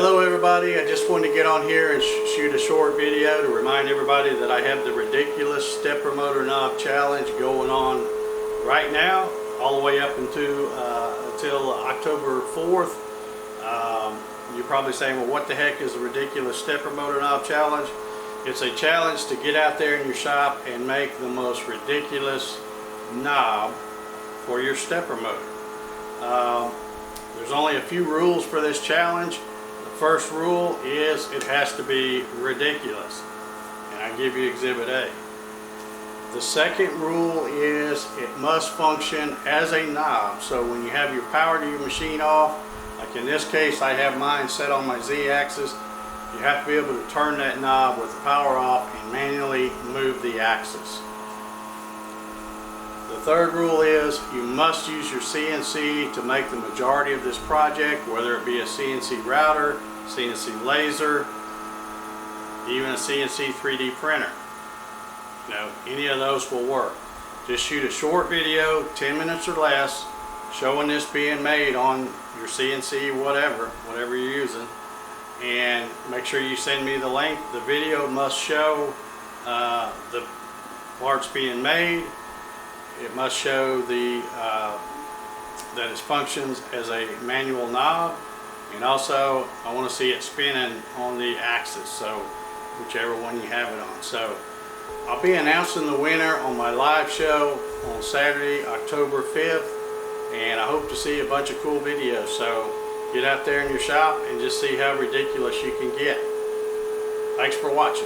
Hello everybody, I just wanted to get on here and shoot a short video to remind everybody that I have the ridiculous stepper motor knob challenge going on right now, all the way up until October 4th. You're probably saying, well, what the heck is the ridiculous stepper motor knob challenge? It's a challenge to get out there in your shop and make the most ridiculous knob for your stepper motor. There's only a few rules for this challenge. The first rule is it has to be ridiculous, and I give you Exhibit A. The second rule is it must function as a knob. So when you have your power to your machine off, like in this case I have mine set on my Z-axis, you have to be able to turn that knob with the power off and manually move the axis. The third rule is you must use your CNC to make the majority of this project, whether it be a CNC router, CNC laser, even a CNC 3D printer. Any of those will work. Just shoot a short video, 10 minutes or less, showing this being made on your CNC, whatever you're using, and make sure you send me the link. The video must show the parts being made. It must show that it functions as a manual knob, and also I want to see it spinning on the axis, so whichever one you have it on. So I'll be announcing the winner on my live show on Saturday, October 5th, and I hope to see a bunch of cool videos. So get out there in your shop and just see how ridiculous you can get. Thanks for watching.